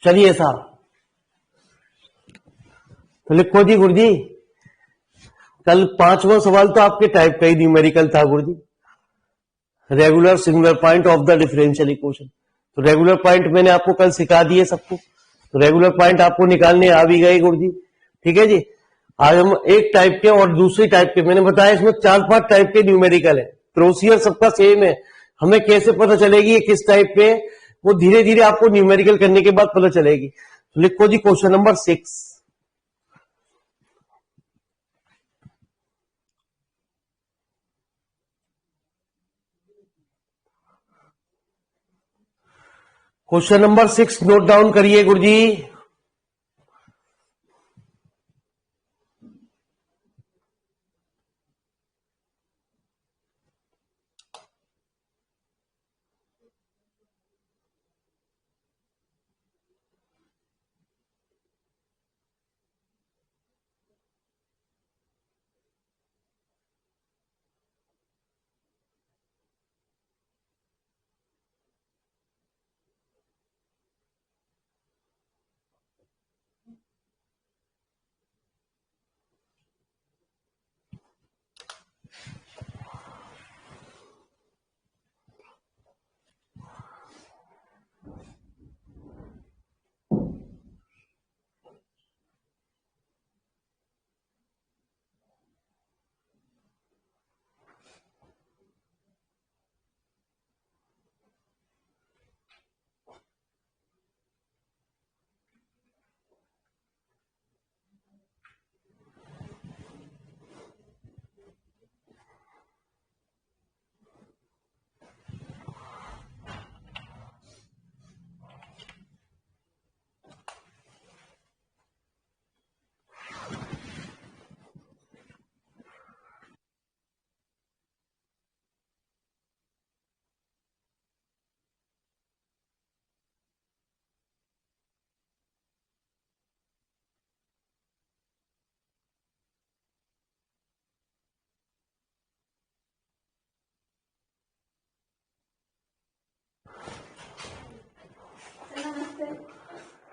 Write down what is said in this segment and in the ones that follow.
चलिए साहब, तो लिखो जी गुरुजी, कल 5वां सवाल तो आपके टाइप का ही न्यूमेरिकल था गुरुजी, regular singular point of the differential equation. तो रेगुलर पॉइंट मैंने आपको कल सिखा दिए सबको, तो रेगुलर पॉइंट आपको निकालने आ भी गए गुरुजी। ठीक है जी, आज हम एक टाइप के और दूसरी टाइप के, मैंने बताया इसमें 4-5 टाइप के न्यूमेरिकल है, प्रोसीजर सबका सेम है। हमें कैसे पता चलेगी ये किस टाइप पे, वो धीरे धीरे आपको न्यूमेरिकल करने के बाद पता चलेगी। तो लिखो जी question number 6। Question number 6 note down करिए गुरुजी।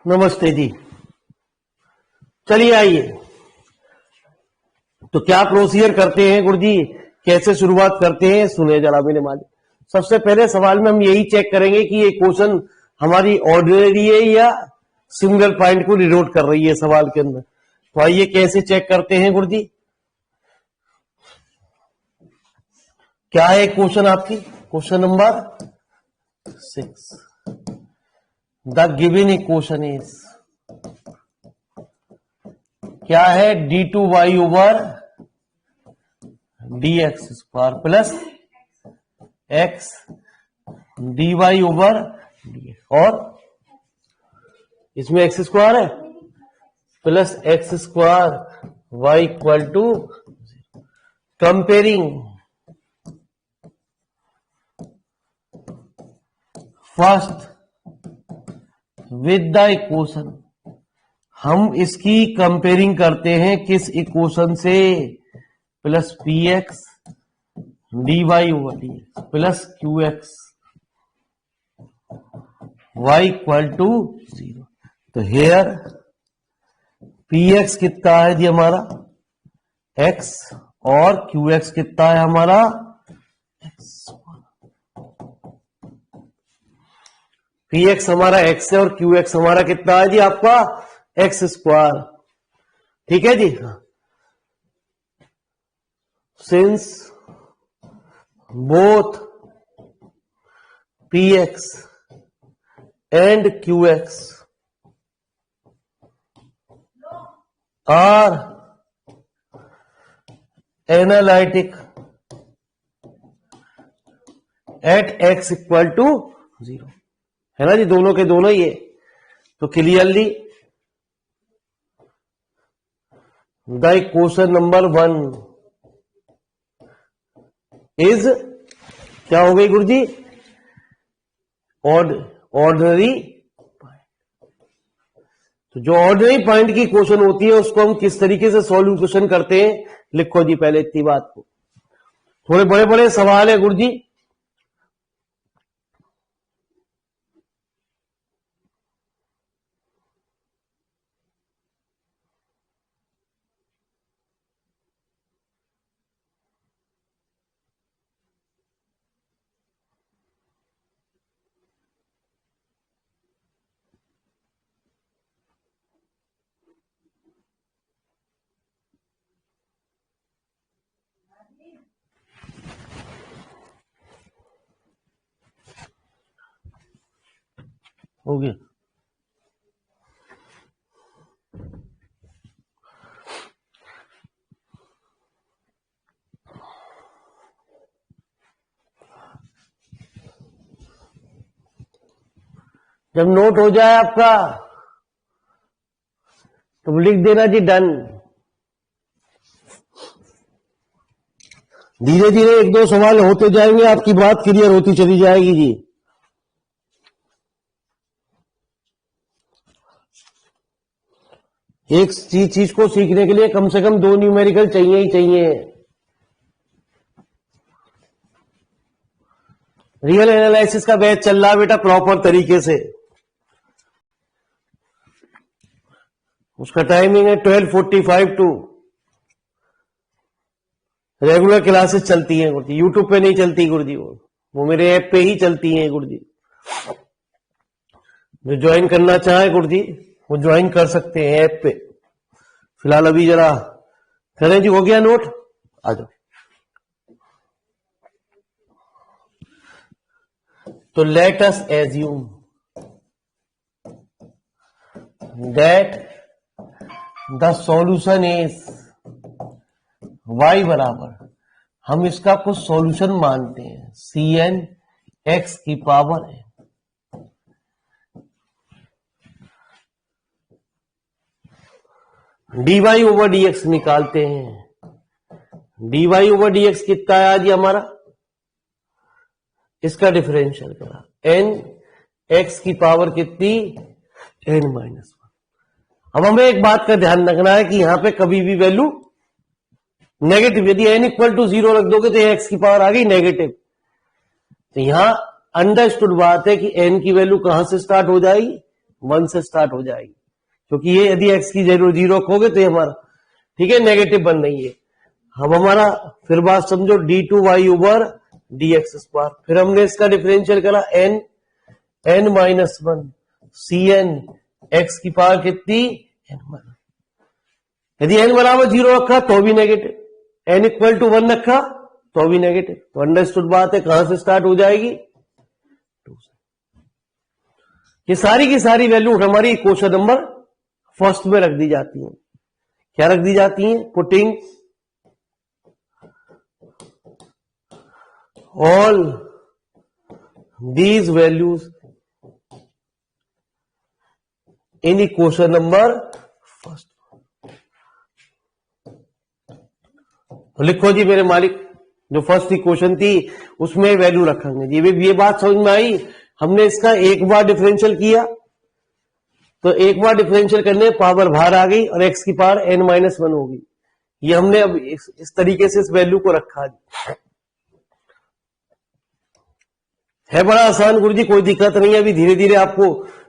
नमस्ते जी, चलिए आइए। तो क्या प्रोसीजर करते हैं गुरुजी, कैसे शुरुआत करते हैं, सुने जरा मेरे मालिक। सबसे पहले सवाल में हम यही चेक करेंगे कि ये क्वेश्चन हमारी ऑर्डिनरी है या सिंगल पॉइंट को डिनोट कर रही है सवाल के अंदर। तो आइए कैसे चेक करते हैं गुरुजी। क्या है क्वेश्चन आपकी, question number 6। The given equation is, क्या है, d2y over dx square plus x dy over dx, और इसमें x स्क्वायर है plus x square y equal to comparing first with the equation. हम इसकी कंपेयरिंग करते हैं किस इक्वेशन से, plus P X D Y over D X plus Q X Y equal to 0। तो हेयर पी एक्स कितना है जी हमारा x, और क्यू एक्स कितना है हमारा x। पी एक्स हमारा x है और क्यू एक्स हमारा कितना है जी आपका एक्स स्क्वायर। ठीक है जी, since both P x and Q x are analytic at x equal to 0, है ना जी, दोनों के दोनों ही है। तो clearly the equation number 1 is, क्या हो गई गुरुजी, ऑर्डिनरी पॉइंट। तो जो ऑर्डिनरी पॉइंट की इक्वेशन होती है उसको हम किस तरीके से सॉल्यूशन करते हैं, लिखो जी पहले इतनी बात को। थोड़े बड़े बड़े सवाल है गुरुजी, हो गया। जब नोट हो जाए आपका तो लिख देना जी डन। धीरे धीरे एक दो सवाल होते जाएंगे, आपकी बात क्लियर होती चली जाएगी जी। एक चीज को सीखने के लिए कम से कम 2 न्यूमेरिकल चाहिए ही चाहिए। रियल एनालिसिस का बैच चल रहा है बेटा प्रॉपर तरीके से। उसका टाइमिंग है 12:45 टू। रेगुलर क्लासेस चलती हैं गुरुजी, यूट्यूब पे नहीं चलती गुरुजी, वो मेरे ऐप पे ही चलती हैं गुरुजी। जो ज्वाइन करना चाहे गुरुजी वो ज्वाइन कर सकते हैं ऐप पे। फिलहाल अभी जरा करें जी, हो गया नोट, आ जाओ। तो let us assume that the solution is y बराबर, हम इसका कुछ सॉल्यूशन मानते हैं Cn x की पावर है। dy ओवर dx निकालते हैं। dy ओवर dx कितना है आज हमारा, इसका डिफरेंशियल करा n x की पावर कितनी n-1। अब हमें एक बात का ध्यान रखना है कि यहां पे कभी भी वैल्यू नेगेटिव, यदि n इक्वल टू 0 रख दोगे तो x की पावर आ गई नेगेटिव। तो यहां अंडरस्टूड बात है कि n की वैल्यू कहां से स्टार्ट हो जाएगी, 1 से स्टार्ट हो जाएगी, क्योंकि ये यदि x की जरूर 0 रखोगे तो ये हमारा ठीक है नेगेटिव बन रही है। अब हमारा फिर बात समझो d2y ओवर dx स्क्वायर, फिर हमने इसका डिफरेंशियल करा n-1 Cn x की पावर कितनी n-1। यदि n बराबर 0 रखा तो भी नेगेटिव, n इक्वल टू 1 रखा तो भी नेगेटिव। तो अंडरस्टूड बात है कहां से स्टार्ट हो जाएगी 2 से। ये सारी की सारी वैल्यू हमारी क्वेश्चन नंबर फर्स्ट में रख दी जाती है। क्या रख दी जाती है, putting all these values in question number first. तो लिखो जी मेरे मालिक, जो फर्स्ट इक्वेशन थी उसमें वैल्यू रखेंगे जी। ये बात समझ में आई, हमने इसका एक बार डिफरेंशियल किया तो एक बार डिफरेंशियल करने पावर बाहर आ गई और x की पावर n-1 होगी। ये हमने अब इस तरीके से इस वैल्यू को रखा जी। है बड़ा आसान गुरुजी, कोई दिक्कत नहीं है। अभी धीरे धीरे आपको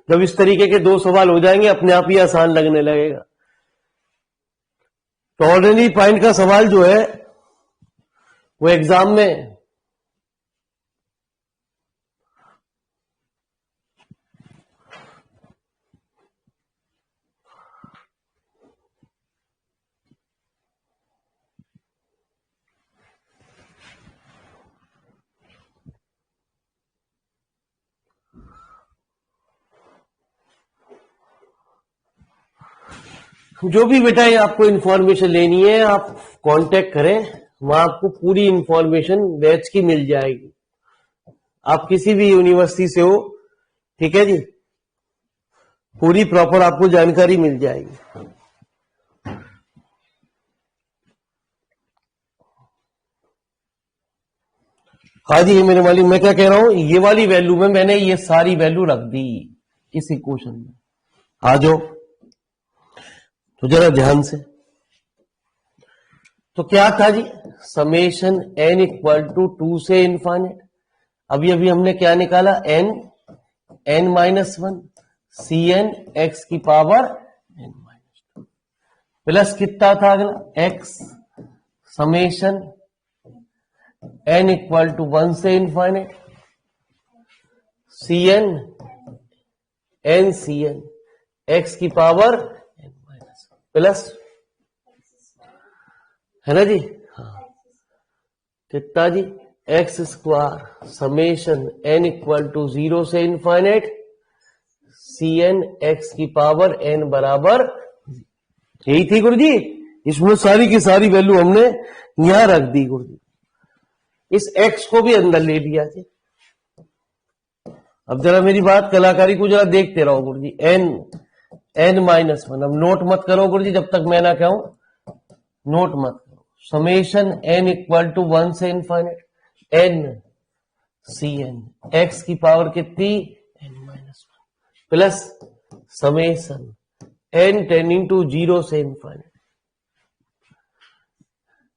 जब इस तरीके के 2 सवाल हो जाएंगे अपने आप ही आसान लगने लगेगा। तो ऑर्डिनरी पॉइंट का सवाल जो है वो एग्जाम में जो भी बेटा ये आपको इंफॉर्मेशन लेनी है आप कांटेक्ट करें, वहां आपको पूरी इंफॉर्मेशन बैच की मिल जाएगी। आप किसी भी यूनिवर्सिटी से हो, ठीक है जी, पूरी प्रॉपर आपको जानकारी मिल जाएगी। हाँ जी मेरे वाली, मैं क्या कह रहा हूं, ये वाली वैल्यू में मैंने ये सारी वैल्यू रख दी इस इक्वेशन में। आ जाओ तो जरा ध्यान से। तो क्या था जी, समेशन n इक्वल टू 2 से इनफाइनाइट। अभी अभी हमने क्या निकाला, n-1 Cn x की पावर n-2 प्लस कितना था अगला x summation n equal to 1 से इनफाइनाइट Cn n-Cn x की पावर प्लस, है ना जी, हाँ कितना जी, x square summation n equal to 0 से इनफाइनाइट Cn x की पावर n बराबर, यही थी गुरुजी। इसमें सारी की सारी वैल्यू हमने यहां रख दी गुरुजी, इस x को भी अंदर ले लिया जी। अब जरा मेरी बात कलाकारी को जरा देखते रहो गुरुजी। n -1, अब नोट मत करो गुरुजी जब तक मैं ना कहूं, नोट मत करो। समेशन n इक्वल टू 1 से इनफाइनाइट n Cn x की पावर कितनी, n-1 plus summation n tending to 0 से इनफाइनाइट,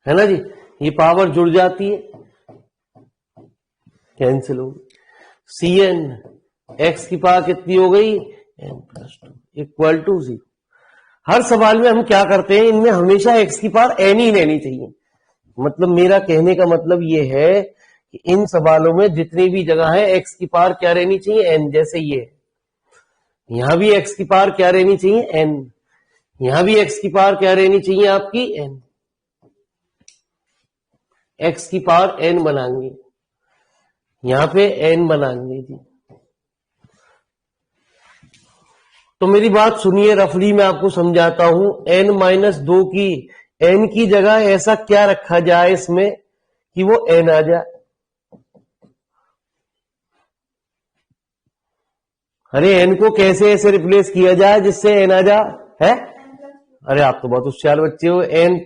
है ना जी। ये पावर जुड़ जाती है, कैंसिल होगी। Cn x की पावर कितनी हो गई, n+2 इक्वल टू 0। हर सवाल में हम क्या करते हैं, इनमें हमेशा x की पावर n ही लेनी चाहिए। मतलब मेरा कहने का मतलब ये है कि इन सवालों में जितनी भी जगह है x की पावर क्या रहनी चाहिए, n। जैसे ये यहां भी x की पावर क्या रहनी चाहिए, n। यहां भी x की पावर क्या रहनी चाहिए आपकी, n। x की पावर n बनाएंगे, यहां पे n बनाएंगे जी। तो मेरी बात सुनिए, रफली मैं आपको समझाता हूं। n-2 की n की जगह ऐसा क्या रखा जाए इसमें कि वो n आ जाए। अरे n को कैसे ऐसे रिप्लेस किया जाए जिससे n आ जाए, है? अरे आप तो बहुत होशियार बच्चे हो। n+,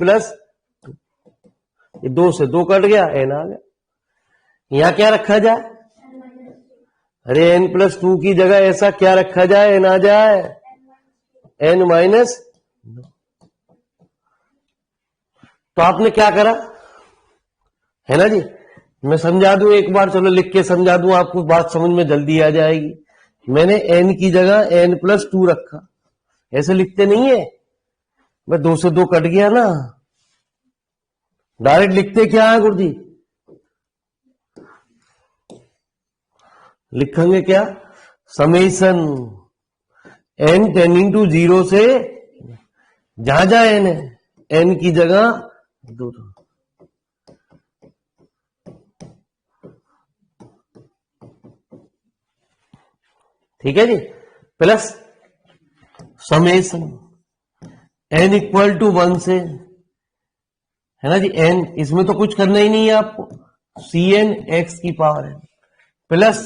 ये 2 से 2 कट गया, n आ गया। यहां क्या रखा जाए, अरे n+2 की जगह ऐसा क्या रखा जाए, n आ जाए, n-2। तो आपने क्या करा, है ना जी। मैं समझा दूं एक बार, चलो लिख के समझा दूं, आपको बात समझ में जल्दी आ जाएगी। मैंने n की जगह n+2 रखा, ऐसे लिखते नहीं है, मैं 2 से 2 कट गया ना, डायरेक्ट लिखते क्या है गुरुजी, लिखेंगे क्या, समेशन n टेंडिंग टू 0 से, जहां जहां n है, n की जगह 2। ठीक है जी, plus summation n equal to 1 से, है ना जी, n इसमें तो कुछ करना ही नहीं है आपको, Cn x की पावर n प्लस,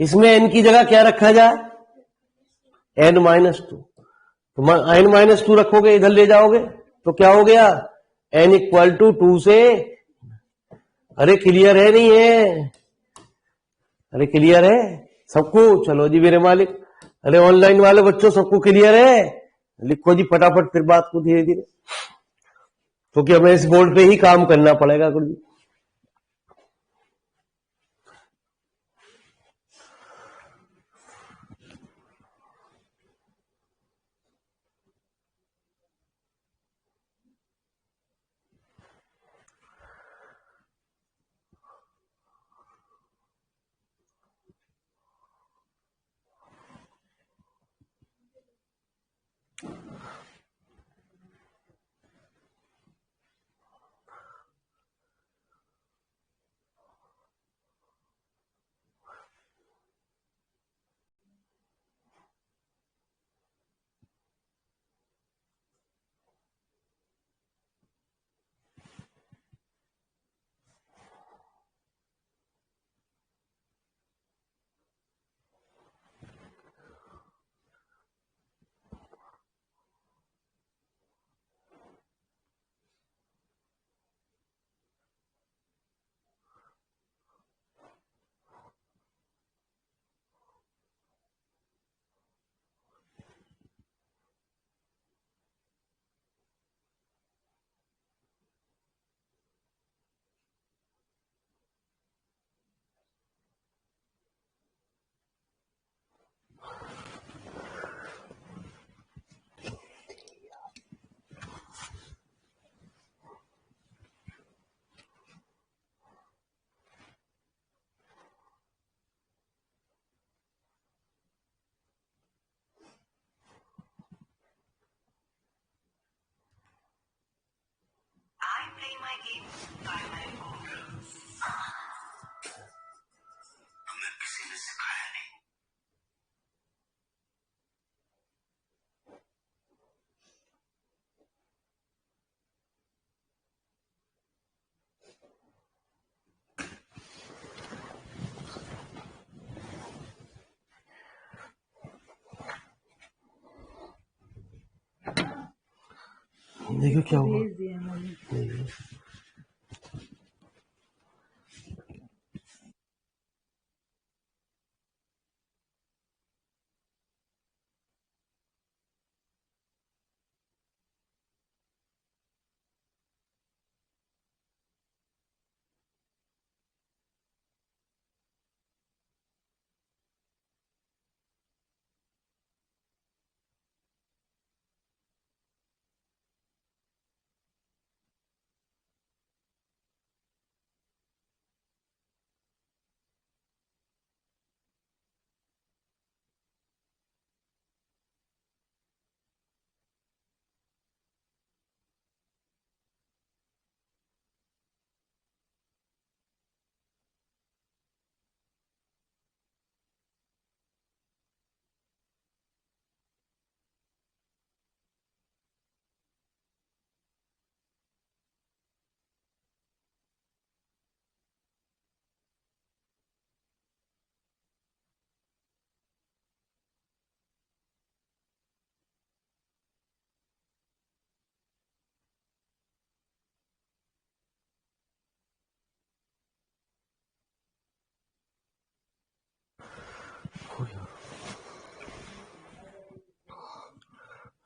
इसमें n की जगह क्या रखा जाए, n-2। तो n-2 रखोगे, इधर ले जाओगे तो क्या हो गया, n इक्वल टू 2 से। अरे क्लियर है नहीं है, अरे क्लियर है सबको, चलो जी मेरे मालिक। अरे ऑनलाइन वाले बच्चों सबको क्लियर है, लिखो जी फटाफट फिर बात को धीरे धीरे, क्योंकि हमें इस बोर्ड पे ही काम करना पड़ेगा गुरु जी। देखो क्या हुआ। भेज दिया मैंने।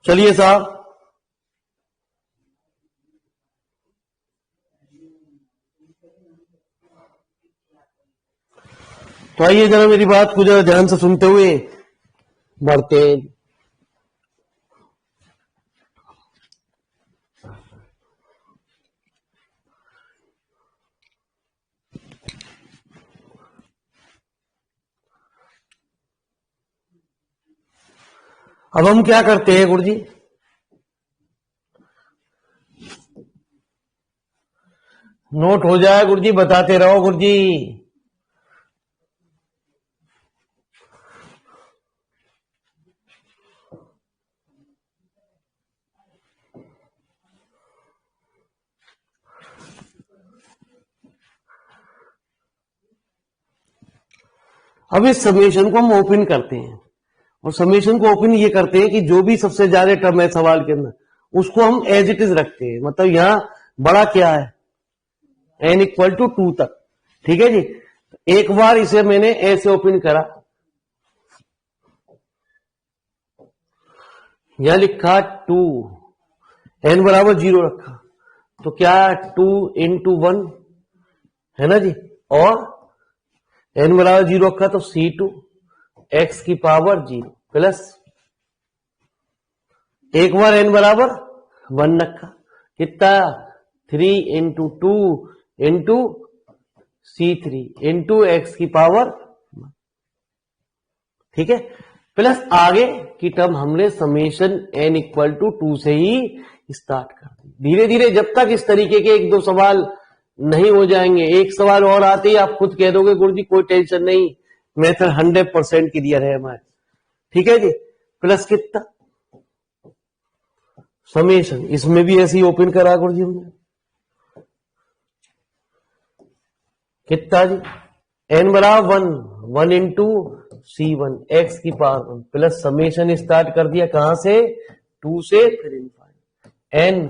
चलिए साहब, तो आइए जरा मेरी बात को जरा ध्यान से सुनते हुए बढ़ते हैं। अब हम क्या करते हैं गुरुजी, नोट हो जाए गुरुजी, बताते रहो गुरुजी। अब इस समेशन को हम ओपन करते हैं, और समेशन को ओपन ये करते हैं कि जो भी सबसे ज्यादा टर्म है सवाल के अंदर उसको हम एज इट इज रखते हैं। मतलब यहां बड़ा क्या है, n इक्वल टू 2 तक। ठीक है जी, एक बार इसे मैंने ऐसे ओपन करा, यहां लिखा 2, n बराबर 0 रखा, तो क्या 2 इंटू 1 है ना जी, और n बराबर 0 रखा तो C2 x की पावर 0 प्लस एक बार n बराबर 1 रखा, कितना 3 into 2 into C3 into x की पावर, ठीक है, प्लस आगे की टर्म हमने समेशन n इक्वल टू 2 से ही स्टार्ट कर दी। धीरे धीरे जब तक इस तरीके के एक दो सवाल नहीं हो जाएंगे, एक सवाल और आते ही आप खुद कह दोगे गुरुजी कोई टेंशन नहीं, मेथड 100% क्लियर है हमारे। ठीक है जी, प्लस कितना समेशन, इसमें भी ऐसे ही ओपन करा गुरुजी हमने, कितना जी n बराबर 1 इंटू C1 x की पावर 1 प्लस समेशन स्टार्ट कर दिया कहां से, 2 से 3 n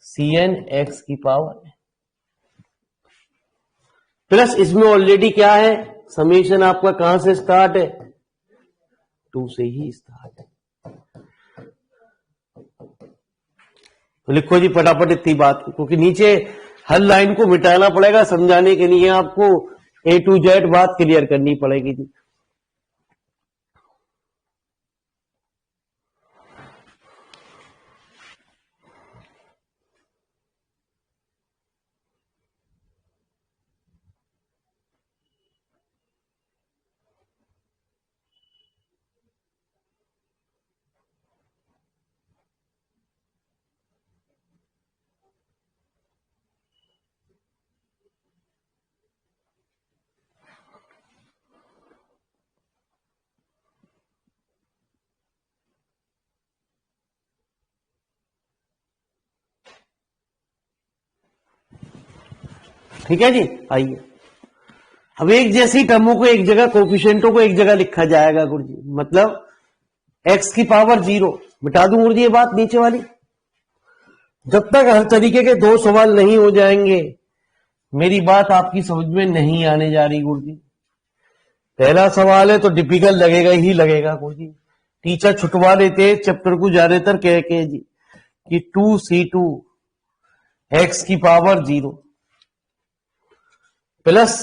Cn x की पावर प्लस इसमें ऑलरेडी क्या है, समेशन आपका कहां से स्टार्ट है, 2 से ही स्टार्ट है। तो लिखो जी फटाफट इतनी बात, क्योंकि नीचे हर लाइन को मिटाना पड़ेगा, समझाने के लिए आपको A to Z बात क्लियर करनी पड़ेगी जी। ठीक है जी, आइए अब एक जैसी टर्मों को एक जगह, कोफिशिएंटों को एक जगह लिखा जाएगा गुरुजी, मतलब x की पावर 0 मिटा दूं गुरुजी ये बात नीचे वाली, जब तक हर तरीके के 2 सवाल नहीं हो जाएंगे मेरी बात आपकी समझ में नहीं आने जा रही गुरुजी। पहला सवाल है तो डिफिकल्ट लगेगा ही लगेगा गुरुजी। टीचर छुटवा देते हैं चैप्टर को ज्यादातर कह के जी कि 2c2 x की power 0 plus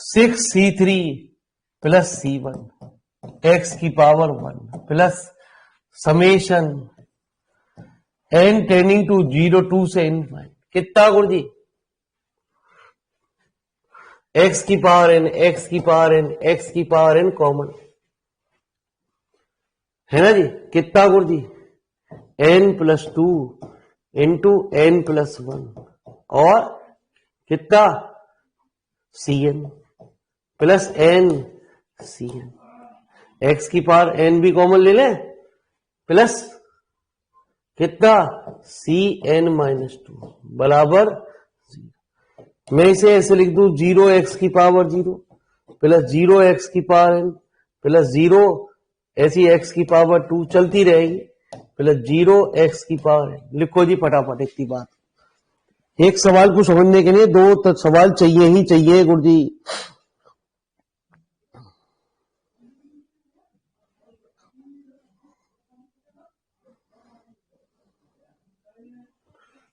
6c3 plus c1 x की power 1 plus summation n tending to 0 2 से इनफाइनाइट। कितना गुरुजी? x की पावर n, x की पावर n, x की पावर n कॉमन है ना जी। कितना गुरुजी? n plus 2 into n plus 1 और कितना? cn plus n cn। x की पावर n भी कॉमन ले लें प्लस कितना? cn माइनस 2 बराबर 0। मैं इसे ऐसे लिख दूं 0x की पावर 0 प्लस 0x की पावर n प्लस 0 ऐसी x की पावर 2 चलती रहेगी प्लस 0x की पावर n। लिखो जी फटाफट इतनी बात। एक सवाल को समझने के लिए 2 सवाल चाहिए ही चाहिए गुरुजी।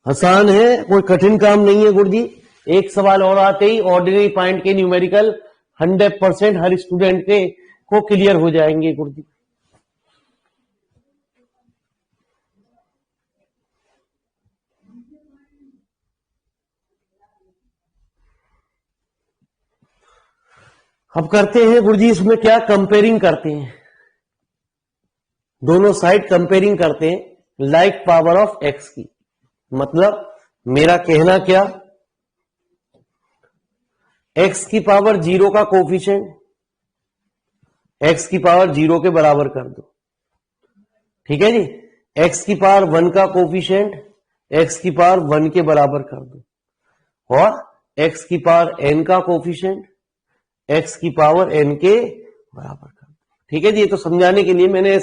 आसान है, कोई कठिन काम नहीं है गुरुजी। एक सवाल और आते ही ऑर्डिनरी पॉइंट के न्यूमेरिकल 100% हर स्टूडेंट के को क्लियर हो जाएंगे गुरुजी। अब करते हैं गुरुजी इसमें क्या? कंपेयरिंग करते हैं, दोनों साइड कंपेयरिंग करते हैं लाइक पावर ऑफ एक्स की। मतलब मेरा कहना क्या? x की पावर 0 का कोफिशिएंट x की पावर 0 के बराबर कर दो, ठीक है जी। x की पावर 1 का कोफिशिएंट x की पावर 1 के बराबर कर दो और x की पावर n का कोफिशिएंट x की पावर n के बराबर कर दो, ठीक है जी। ये तो समझाने के लिए मैंने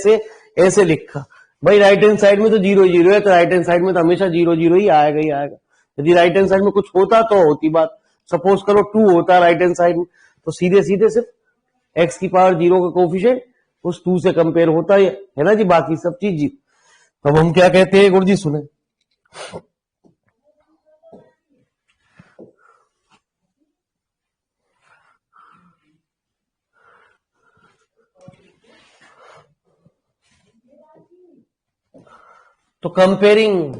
ऐसे लिखा। भाई राइट हैंड साइड में तो 0 0 है तो राइट हैंड साइड में तो हमेशा 0 0 ही आएगा ही आएगा। यदि राइट हैंड साइड में कुछ होता तो होती बात। सपोज करो 2 होता राइट हैंड साइड में तो सीधे सीधे सिर्फ x की पावर 0 का कोफिशिएंट उस 2 से कंपेयर होता है ना जी, बाकी सब चीज जी। तब हम क्या कहते हैं गुरुजी सुने। तो comparing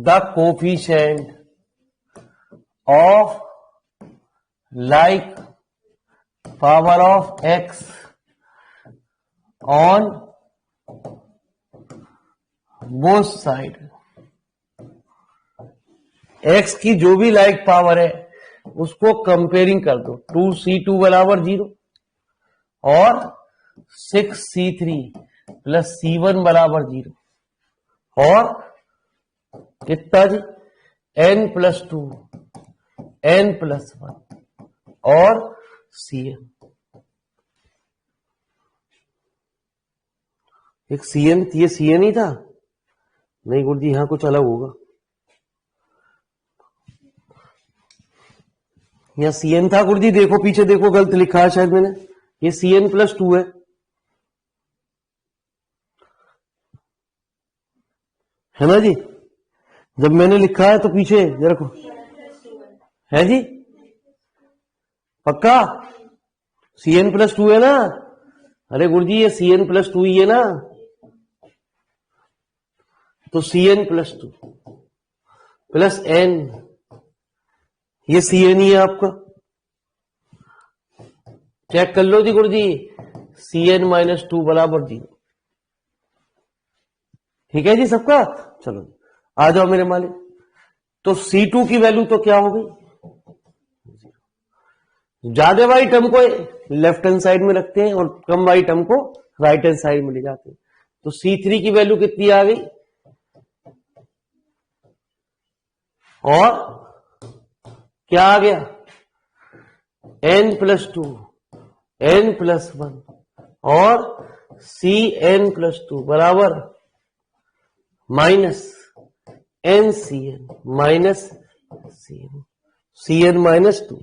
the coefficient of like power of x on both side. x की जो भी लाइक पावर है उसको कंपेयरिंग कर दो। 2c2 बराबर 0 और 6c3 प्लस c1 बराबर 0 और कितना जी? n प्लस 2 n प्लस 1 और cn। एक cn, ये cn ही था? नहीं गुरुजी यहां कुछ अलग होगा। यहां cn था गुरुजी, देखो पीछे देखो, गलत लिखा है शायद मैंने। ये cn प्लस 2 है ना जी। जब मैंने लिखा है तो पीछे देखो है जी, पक्का cn प्लस 2 है ना? अरे गुरुजी ये cn प्लस 2 ही है ना, तो cn प्लस 2 प्लस n, ये cn ही है आपका। चेक कर लो जी गुरुजी, cn माइनस 2 बराबर 0, ठीक है जी सबका। चलो आ जाओ मेरे मालिक। तो C2 की वैल्यू तो क्या हो गई? ज्यादा वाली टर्म को लेफ्ट हैंड साइड में रखते हैं और कम वाली टर्म को राइट हैंड साइड में ले जाते हैं। तो C3 की वैल्यू कितनी आ गई? और क्या आ गया? n प्लस 2 n प्लस 1 और CN+2 बराबर माइनस NCN माइनस CN-2।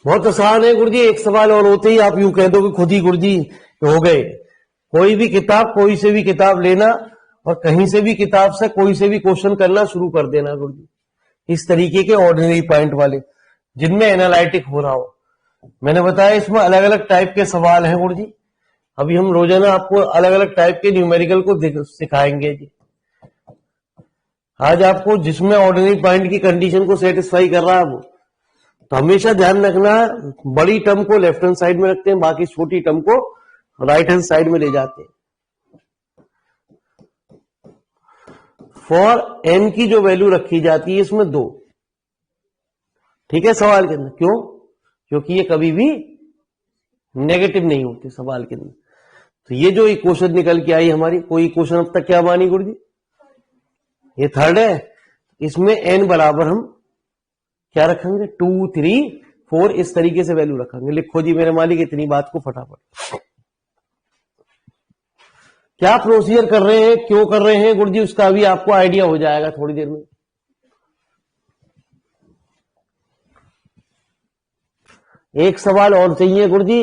बहुत आसान है गुरुजी, एक सवाल और होते ही आप यूं कह दो कि खुद ही गुरुजी हो गए। कोई भी किताब, कोई से भी किताब लेना और कहीं से भी किताब से कोई से भी क्वेश्चन करना शुरू कर देना गुरुजी, इस तरीके के ऑर्डिनरी पॉइंट वाले जिनमें एनालिटिक हो रहा हो। मैंने बताया इसमें अलग अलग टाइप के सवाल हैं गुरुजी। अभी हम रोजाना आपको अलग अलग टाइप के न्यूमेरिकल को सिखाएंगे जी। आज आपको जिसमें ऑर्डिनरी पॉइंट की कंडीशन को सेटिस्फाई कर रहा है वो, तो हमेशा ध्यान रखना, बड़ी टर्म को लेफ्ट हैंड साइड में रखते हैं, बाकी छोटी टर्म को राइट हैंड साइड में ले जाते हैं। फॉर n की जो वैल्यू रखी जाती है इसमें 2, ठीक है सवाल के अंदर। क्यों? क्योंकि ये कभी भी नेगेटिव नहीं होती सवाल के अंदर। तो ये जो इक्वेशन निकल के आई हमारी, कोई इक्वेशन अब तक क्या मानी गुरुजी? ये थर्ड है। इसमें n बराबर हम क्या रखेंगे? 2, 3, 4 इस तरीके से वैल्यू रखेंगे। लिखो जी मेरे मालिक इतनी बात को फटाफट। क्या प्रोसीजर कर रहे हैं, क्यों कर रहे हैं गुरुजी, उसका भी आपको आइडिया हो जाएगा थोड़ी देर में। एक सवाल और चाहिए गुरुजी,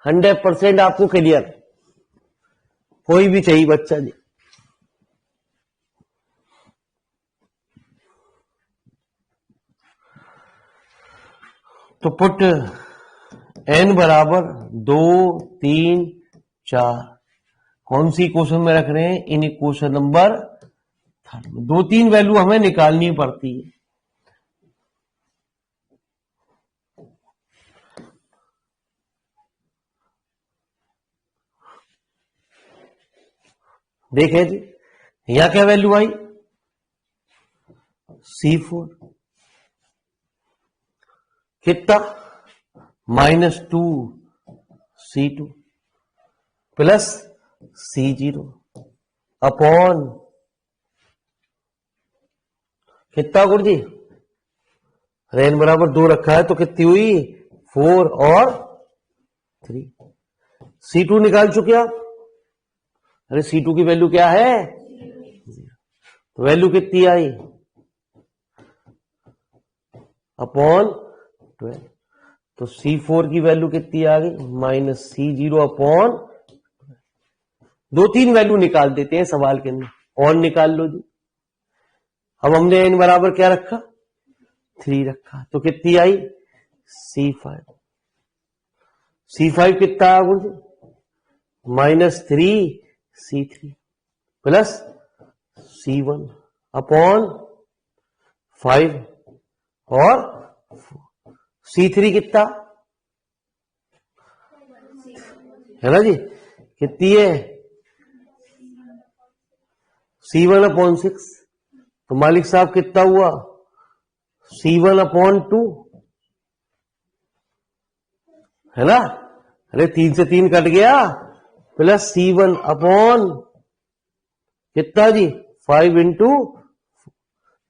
100% आपको क्लियर, कोई भी चाहिए बच्चा जी। तो पुट n बराबर 2, 3, 4 कौन सी इक्वेशन में रख रहे हैं? इन इक्वेशन नंबर 2-3 वैल्यू हमें निकालनी पड़ती है। देखें जी, यहां क्या वैल्यू आई? C4 कितना? -2 C2 प्लस C0 अपॉन कितना गुरुजी? n बराबर 2 रखा है तो कितनी हुई? 4 और 3। C2 निकाल चुके आप? अरे C2 की वैल्यू क्या है? तो वैल्यू कितनी आई? अपॉन 12। तो C4 की वैल्यू कितनी आ गई? -C0 अपॉन 2-3 वैल्यू निकाल देते हैं सवाल के अंदर। और निकाल लो जी। अब हमने n बराबर क्या रखा? 3 रखा, तो कितनी आई? C5। C5 कितना आ गुरुजी? -3 C3 प्लस C1 अपॉन 5 और 4। C3 कितना है ना जी? कितनी है? C1 upon 6। तो मालिक साहब कितना हुआ? C1 अपॉन 2 है ना? अरे 3 से 3 कट गया, प्लस C1 अपॉन कितना जी? 5 इंटू।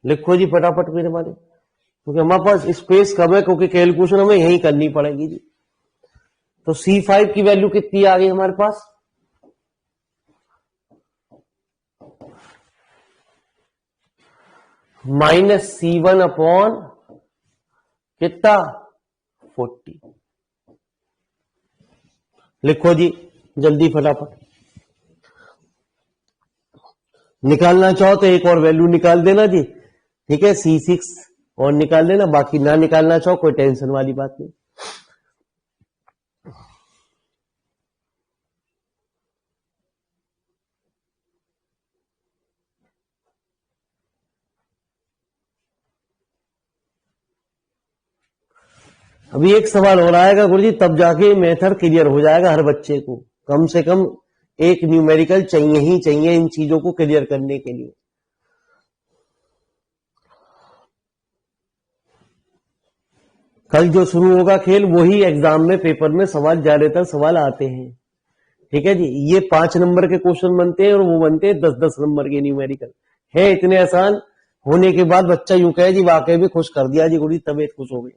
लिखो जी फटाफट मेरे मालिक, क्योंकि हमारे पास स्पेस कम है, क्योंकि कैलकुलेशन हमें यही करनी पड़ेगी जी। तो C5 की वैल्यू कितनी आ गई हमारे पास? -C1 अपॉन कितना? 40। लिखो जी जल्दी फटाफट। निकालना चाहो तो एक और वैल्यू निकाल देना जी, ठीक है? C6 और निकाल देना, बाकी ना निकालना चाहो कोई टेंशन वाली बात नहीं। अभी एक सवाल हो रहा है गुरुजी, तब जाके मेथड क्लियर हो जाएगा हर बच्चे को। कम से कम एक न्यूमेरिकल चाहिए ही चाहिए इन चीजों को क्लियर करने के लिए। कल जो शुरू होगा खेल, वही एग्जाम में पेपर में सवाल, ज्यादातर सवाल आते हैं, ठीक है जी। ये 5 नंबर के क्वेश्चन बनते हैं और वो बनते हैं 10-10 नंबर के न्यूमेरिकल। है इतने आसान होने के बाद बच्चा यूं कहे जी वाकई में खुश कर दिया जी गुरुजी, तबीयत खुश हो गई।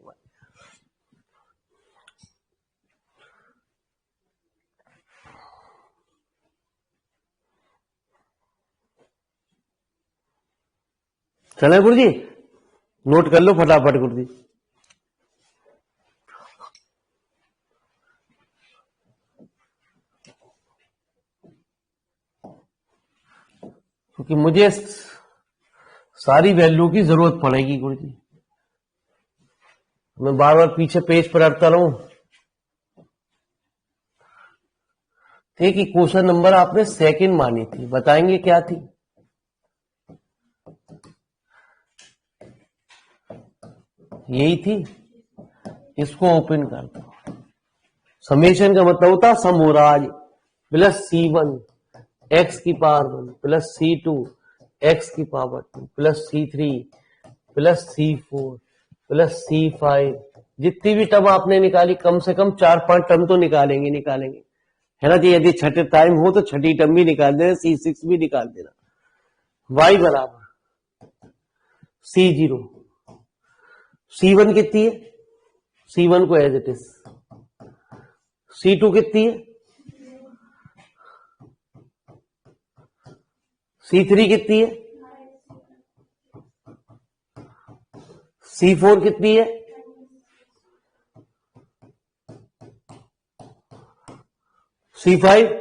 चले गुरुजी, नोट कर लो फटाफट गुरुजी। क्योंकि मुझे सारी वैल्यू की जरूरत पड़ेगी गुरुजी, मैं बार बार पीछे पेज पर हटता रहूं। ठीक है, क्वेश्चन नंबर आपने सेकंड मानी थी, बताएंगे क्या थी? यही थी। इसको ओपन कर दो। समेशन का मतलब होता है सम हो रहा है प्लस C1 एक्स की पावर 1 प्लस C2 एक्स की power 2 plus C3 plus C4 plus C5। जितनी भी टर्म आपने निकाली, कम से कम 4-5 टर्म तो निकालेंगे है ना जी। यदि छठे टाइम हो तो छठी टर्म भी निकाल देना, C6 भी निकाल देना। y बराबर C0, C1 कितनी है? C1 को एज इट इज। C2 कितनी है? C3 कितनी है? C4 कितनी है? C5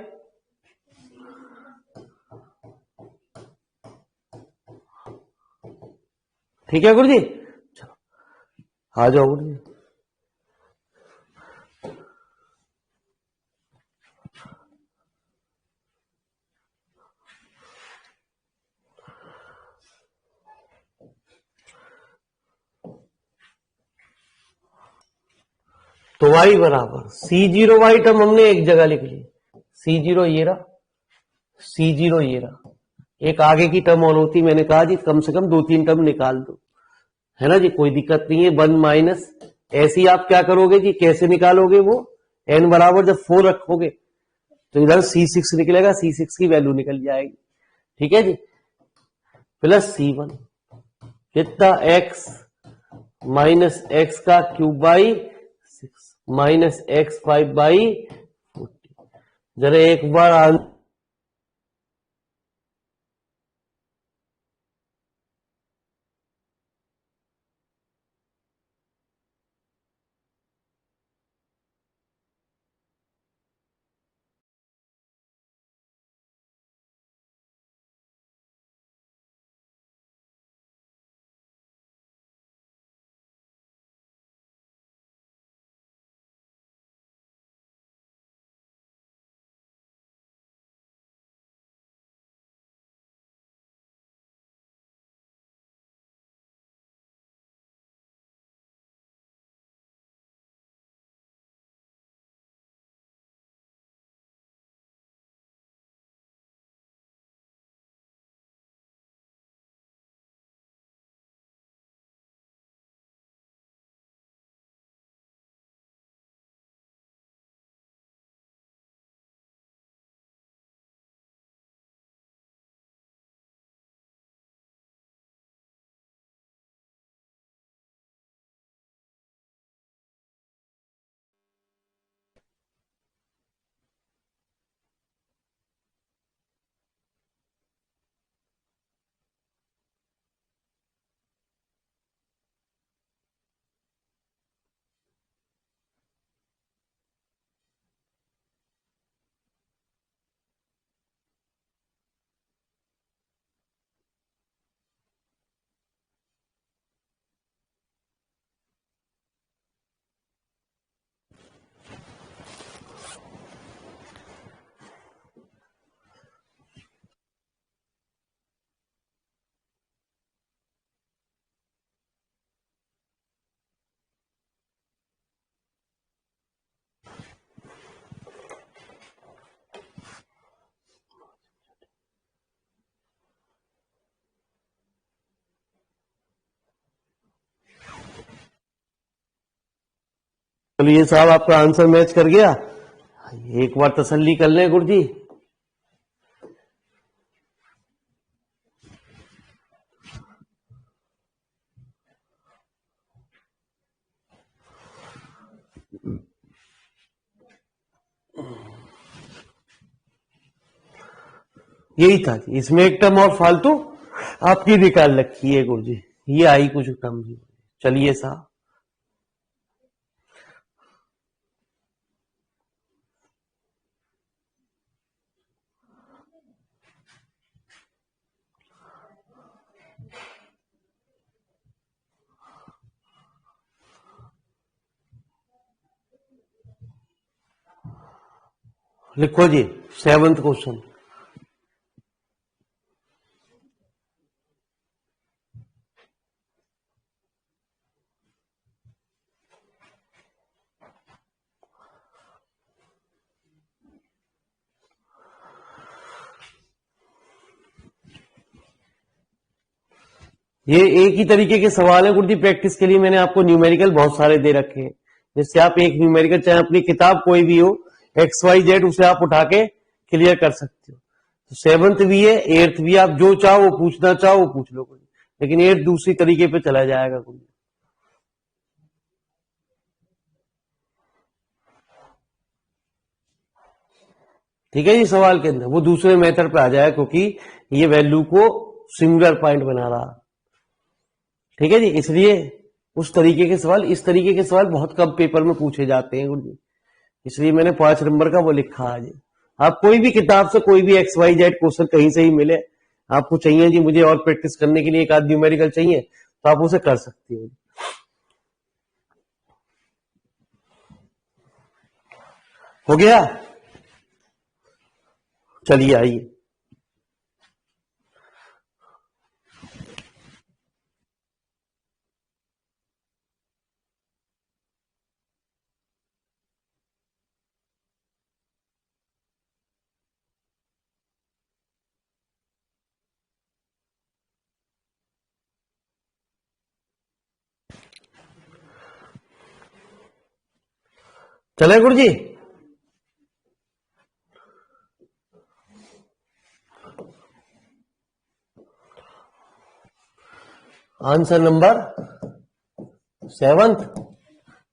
ठीक है गुरुजी। चलो आ जाओ गुरुजी। तो y बराबर C0 y टर्म हमने एक जगह लिख ली, C0 ये रहा, C0 ये रहा। एक आगे की टर्म और होती, मैंने कहा जी कम से कम 2-3 टर्म निकाल दो, है ना जी, कोई दिक्कत नहीं है। 1 माइनस ऐसे ही आप क्या करोगे जी, कैसे निकालोगे वो? n बराबर जब 4 रखोगे तो इधर C6 निकलेगा, C6 की वैल्यू निकल जाएगी। ठीक है जी, प्लस C1 कितना? x माइनस एक्स का cube by 6 minus x5 by 40। जरा एक बार चलिए साहब, आपका आंसर मैच कर गया। एक बार तसल्ली कर लें गुरुजी। यही था जी, इसमें एक टर्म और फालतू आपकी निकाल रखी है गुरुजी, ये आई कुछ कम जी। चलिए साहब, लिखो जी 7th क्वेश्चन। ये एक ही तरीके के सवाल है गुरुजी, प्रैक्टिस के लिए मैंने आपको न्यूमेरिकल बहुत सारे दे रखे हैं, जिससे आप एक न्यूमेरिकल चाहे अपनी किताब कोई भी हो XYZ, उसे आप उठा के क्लियर कर सकते हो। तो 7th भी है, 8th भी, आप जो चाहो वो पूछना चाहो वो पूछ लो गुरुजी, लेकिन 8th दूसरी तरीके पे चला जाएगा गुरुजी। ठीक है जी, सवाल के अंदर वो दूसरे मेथड पे आ जाएगा, क्योंकि ये वैल्यू को सिंगुलर पॉइंट बना रहा। ठीक है जी, इसलिए उस तरीके के सवाल, इस तरीके के सवाल बहुत कम पेपर में पूछे जाते हैं गुरुजी, इसलिए मैंने 5 नंबर का वो लिखा आज। आप कोई भी किताब से कोई भी XYZ क्वेश्चन कहीं से ही मिले, आपको चाहिए जी मुझे और प्रैक्टिस करने के लिए एक आध न्यूमेरिकल चाहिए, तो आप उसे कर सकते हो। हो गया, चलिए आइए। चले गुरुजी, आंसर नंबर 7th,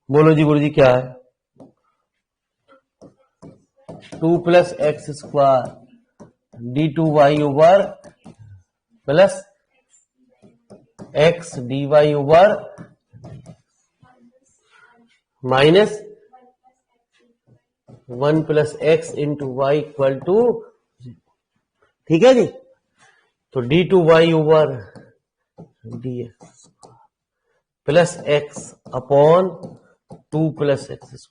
बोलो जी गुरुजी क्या है? 2 + x² d2y over plus x dy over minus 1 + x into Y equal to, ठीक है जी। तो d2y over dx plus x upon 2 + x²।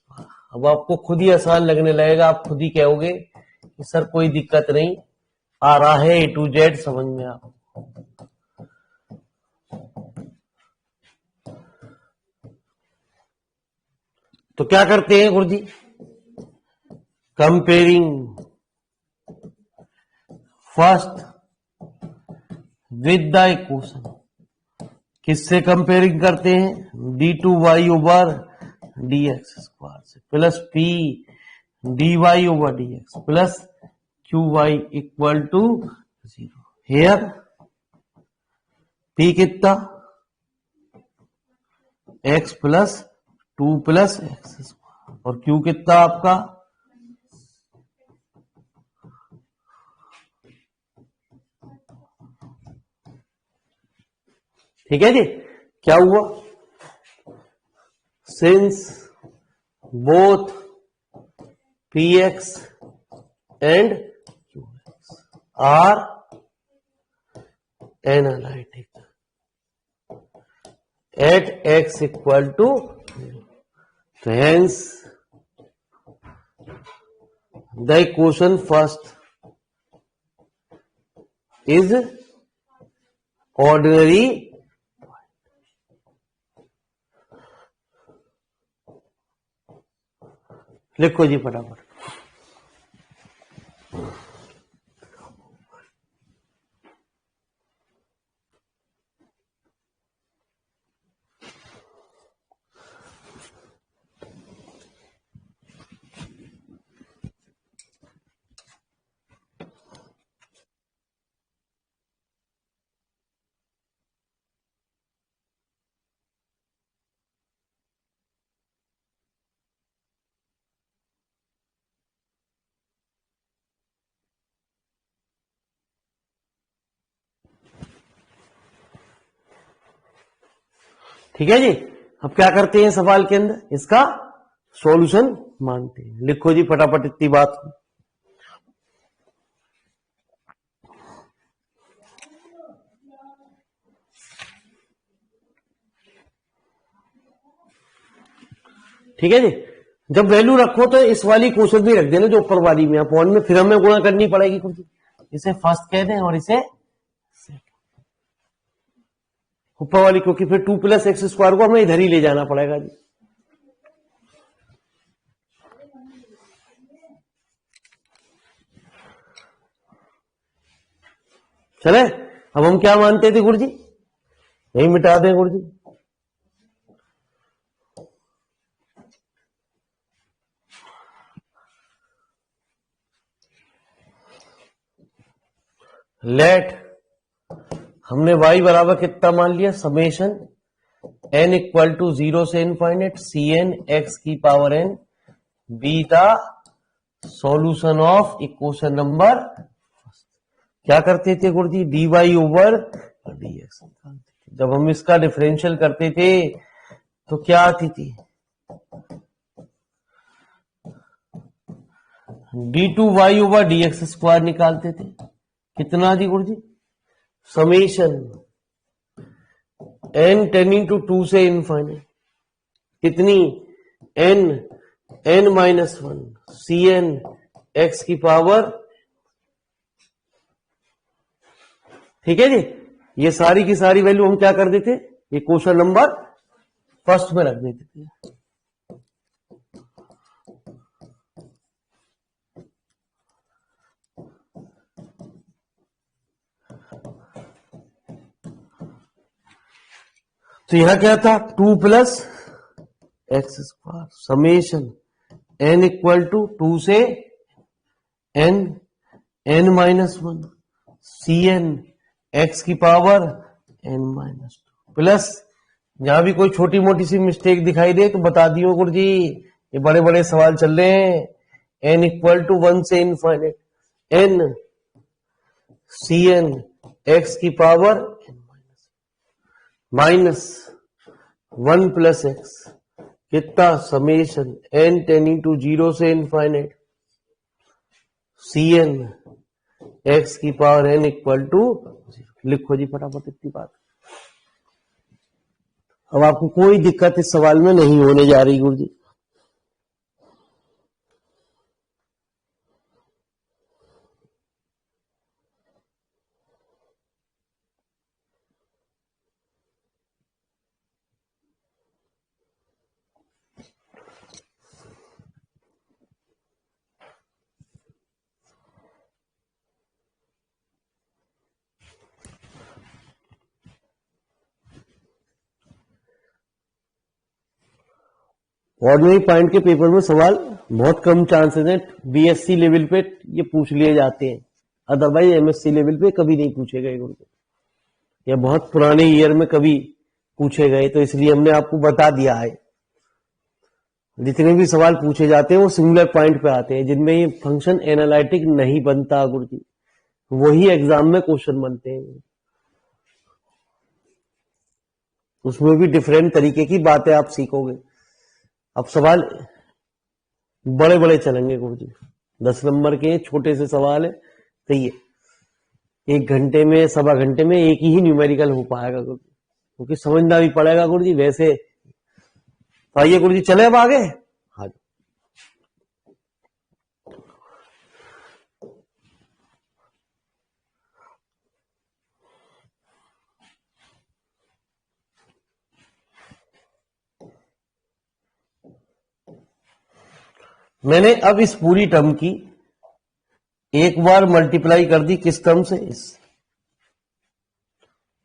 अब आपको खुद ही आसान लगने लगेगा, आप खुद ही कहोगे कि सर कोई दिक्कत नहीं, आ रहा है A to Z समझ में। आप तो क्या करते हैं गुरुजी, comparing first with the equation. किससे कंपेयरिंग करते हैं? d2y ओवर dx² से, plus p dy over dx plus qy equal to 0। Here p कितना? x प्लस 2 + x², और q कितना आपका? ठीक है जी। क्या हुआ? Since both px and qx are analytic at x equal to, तो hence the equation first is ordinary. लिखो जी फटाफट। ठीक है जी। अब क्या करते हैं सवाल के अंदर, इसका सॉल्यूशन मानते हैं। लिखो जी फटाफट इतनी बात। ठीक है जी। जब वैल्यू रखो तो इस वाली क्वेश्चन भी रख देना जो ऊपर वाली में अपॉन में, फिर हमें गुणा करनी पड़ेगी कुछ। इसे फर्स्ट कह दें और इसे ऊपर वाली, क्योंकि फिर 2 + x² को हमें इधर ही ले जाना पड़ेगा जी। चले, अब हम क्या मानते थे गुरुजी, यही मिटा दें गुरुजी। लेट हमने y बराबर कितना मान लिया, समेशन n इक्वल टू 0 से इनफाइनेट cn x की power n be the solution of equation number. क्या करते थे गुरुजी, dy ओवर dx। जब हम इसका डिफरेंशियल करते थे तो क्या आती थी, d2y ओवर dx² निकालते थे। कितना थी गुरुजी, समेशन n टेंडिंग टू 2 से इनफाइनाइट कितनी, n -1 cn x की पावर। ठीक है जी। ये सारी की सारी वैल्यू हम क्या कर देते, ये क्वेश्चन नंबर फर्स्ट में रख देते थे। तो यहां क्या था, 2 + x² summation n equal to 2 से n -1 cn x की पावर n-2 प्लस, जहां भी कोई छोटी मोटी सी मिस्टेक दिखाई दे तो बता दियो गुरुजी, ये बड़े बड़े सवाल चल रहे हैं। n इक्वल टू 1 से इनफाइनेट n cn x की पावर -1 + x कितना, समेशन n टेंडिंग टू 0 से इनफाइनेट cn x की पावर n इक्वल टू 0। लिखो जी फटाफट इतनी बात। अब आपको कोई दिक्कत इस सवाल में नहीं होने जा रही गुरुजी। ऑर्डिनरी पॉइंट के पेपर में सवाल बहुत कम चांसेस हैं, बीएससी लेवल पे ये पूछ लिए जाते हैं, अदरवाइज एमएससी लेवल पे कभी नहीं पूछे गए गुरुजी, या बहुत पुराने ईयर में कभी पूछे गए, तो इसलिए हमने आपको बता दिया है। जितने भी सवाल पूछे जाते हैं वो सिंगुलर पॉइंट पे आते हैं, जिनमें ये फंक्शन एनालिटिक नहीं बनता गुरुजी, वही एग्जाम में क्वेश्चन बनते हैं। उसमें भी डिफरेंट तरीके की बातें आप सीखोगे। अब सवाल बड़े बड़े चलेंगे गुरुजी, 10 नंबर के छोटे से सवाल है, तो ये 1 घंटे में, सवा घंटे में एक ही न्यूमेरिकल हो पाएगा गुरुजी, क्योंकि समझना भी पड़ेगा गुरुजी वैसे। तो आइए गुरुजी चले अब आगे। हाँ, मैंने अब इस पूरी टर्म की एक बार मल्टीप्लाई कर दी किस टर्म से, इस,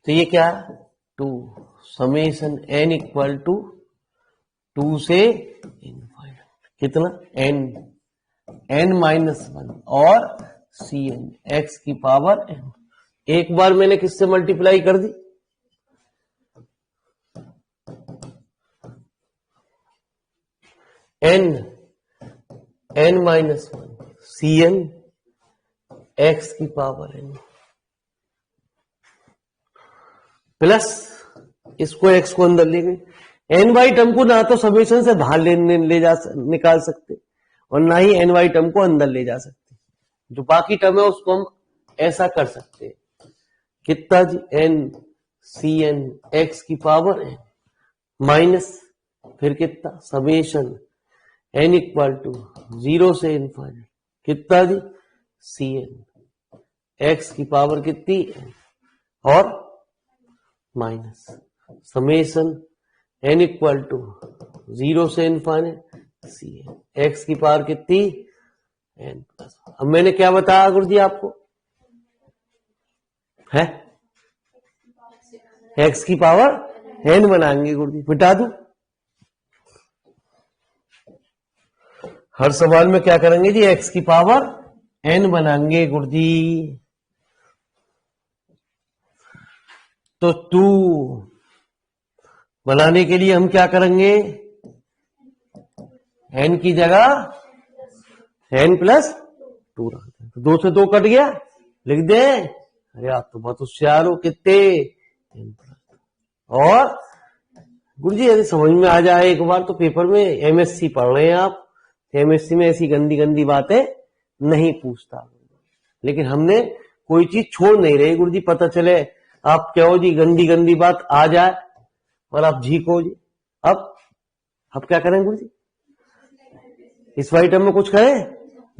तो ये क्या है, 2 समेशन n इक्वल टू 2 से इनफाइनाइट कितना, n-1 और cn x की पावर n। एक बार मैंने किससे मल्टीप्लाई कर दी, n-1 cn x की पावर n प्लस इसको एक्स को अंदर ले गए। एन वाई टर्म को ना तो समेशन से बाहर निकाल सकते और ना ही एन वाई टर्म को अंदर ले जा सकते। जो बाकी टर्म है उसको हम ऐसा कर सकते हैं, कितना जी, एन सी एन एक्स की पावर एन माइनस फिर कितना समेशन एन इक्वल टू 0 से इनफाइनाइट कितना जी, सी एन एक्स की पावर कितनी एन और minus summation N equal to 0 से इनफाइनाइट सी एन एक्स की पावर कितनी एन प्लस। अब मैंने क्या बताया गुरु जी आपको, है एक्स की पावर एन बनाएंगे गुरु जी, मिटा दूं। हर सवाल में क्या करेंगे जी, एक्स की पावर एन बनाएंगे गुरु जी। तो 2 बनाने के लिए हम क्या करेंगे, एन की जगह एन प्लस 2 रख दें। तो 2 से 2 कट गया, लिख दे। अरे आप तो बहुत होशियार हो, कितने एन प्लस। और गुरुजी यदि समझ में आ जाए एक बार तो पेपर में एमएससी पढ़ रहे हैं आप, एमएससी में ऐसी गंदी गंदी बातें नहीं पूछता, लेकिन हमने कोई चीज छोड़ नहीं रही गुरुजी। पता चले आप कहो जी गंदी गंदी बात आ जाए और आप झीको जी। अब क्या करें गुरुजी, इस वाइट टर्म में कुछ करें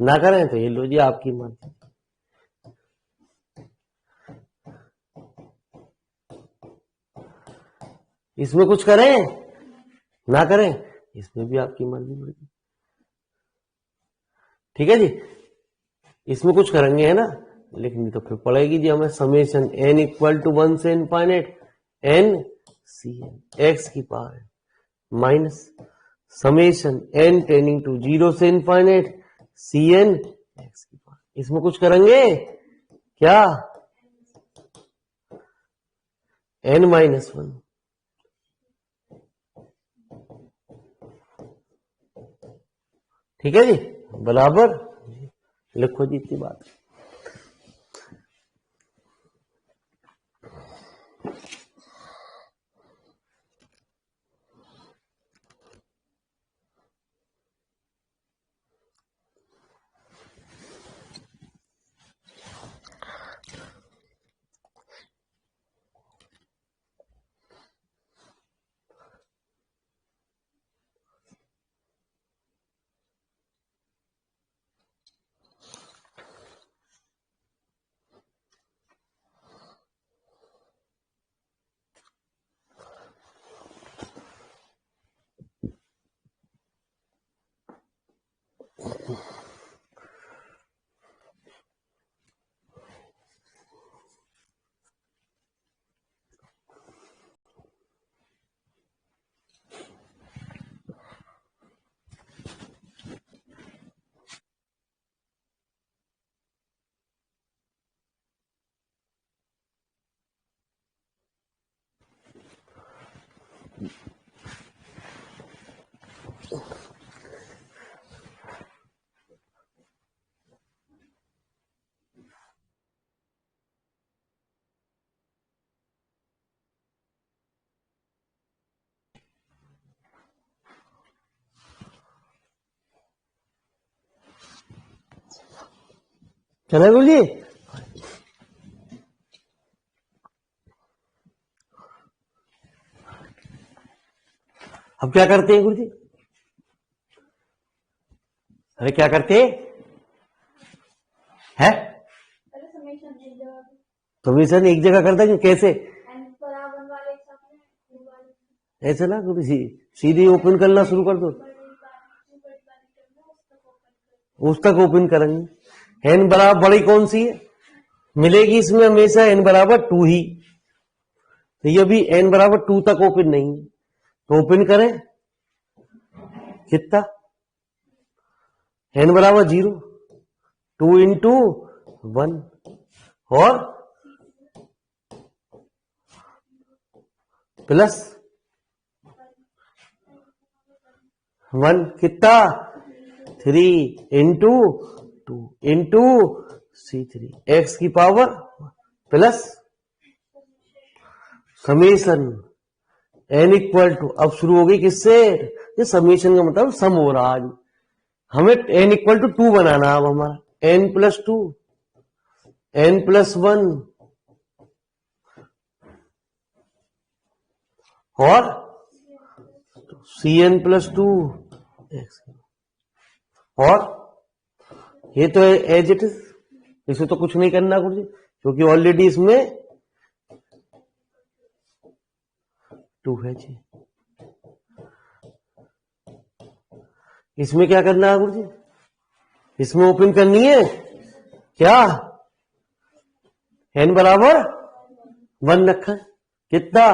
ना करें तो ये लो जी आपकी मर्जी। इसमें कुछ करें ना करें इसमें भी आपकी मर्जी गुरुजी, ठीक है जी। इसमें कुछ करेंगे है ना, लिखनी तो फिर पड़ेगी जी हमें, समेशन एन इक्वल टू 1 से infinite n C N x की power minus summation n tending to 0 से इनफाइनाइट सी एन एक्स की पावर। इसमें कुछ करेंगे क्या, एन माइनस 1 ठीक है जी, बराबर लिखो जी इतनी बात। चले गुरु जी, अब क्या करते हैं गुरु जी, अरे क्या करते है, समेशन एक जगह करता है कैसे, ऐसे ना गुरु जी, सीधे ओपन करना शुरू कर दो, उस तक ओपन करेंगे। एन बराबर बड़ी कौन सी है मिलेगी इसमें हमेशा, एन बराबर 2 ही, तो ये भी एन बराबर 2 तक ओपन नहीं है, तो ओपन करें कितना, एन बराबर 0 2 इंटू 1 और प्लस 1 कितना 3 इंटू 2 इंटू C3 एक्स की power plus summation N equal to, अब शुरू हो गई किससे, ये समीशन का मतलब सम हो रहा आज, हमें एन इक्वल टू 2 बनाना अब हमारा, एन प्लस 2, एन प्लस 1 और सी एन प्लस 2, और ये तो एज इट इज, इसे तो कुछ नहीं करना गुरु जी, क्योंकि ऑलरेडी इसमें 2 है जी। इसमें क्या करना है गुरु जी, इसमें ओपन करनी है क्या, एन बराबर 1 रखा है, कितना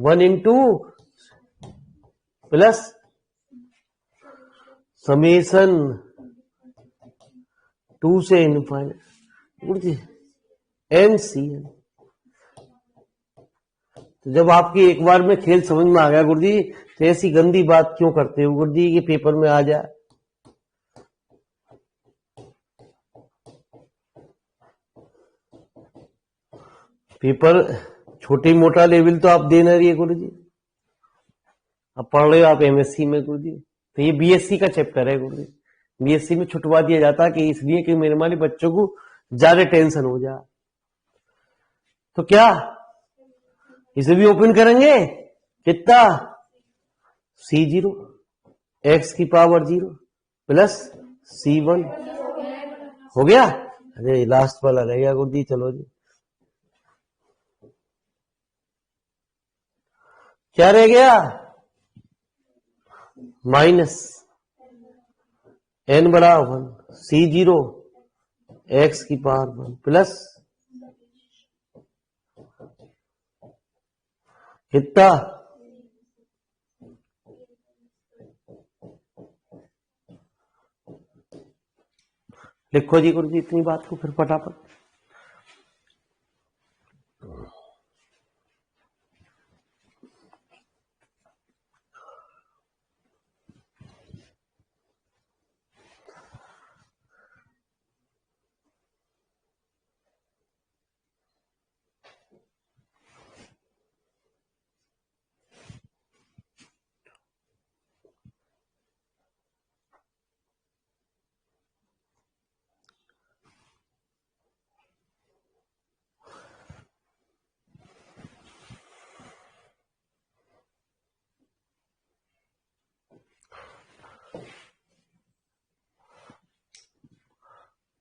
1 इंटू प्लस समेशन 2 से इनफाइनाइट गुरु जी एन सी एन। तो जब आपकी एक बार में खेल समझ में आ गया गुरु जी, तो ऐसी गंदी बात क्यों करते हो गुरु जी, ये पेपर में आ जाए। पेपर छोटी मोटा लेवल तो आप दे ना रही है गुरु जी, अब पढ़ रहे हो आप एमएससी में गुरु जी, तो ये बीएससी का चैप्टर है गुरु जी, बीएससी में छुटवा दिया जाता है कि इसलिए कि मेरे वाले बच्चों को ज्यादा टेंशन हो जाए। तो क्या इसे भी ओपन करेंगे, कितना C0 x की पावर 0 प्लस C1 हो गया। अरे लास्ट वाला रह गया गुरु जी, चलो जी क्या रह गया, माइनस n बराबर 1 C0 x की पावर 1 प्लस कितना लिखो जी गुरु जी इतनी बात को फिर फटाफट।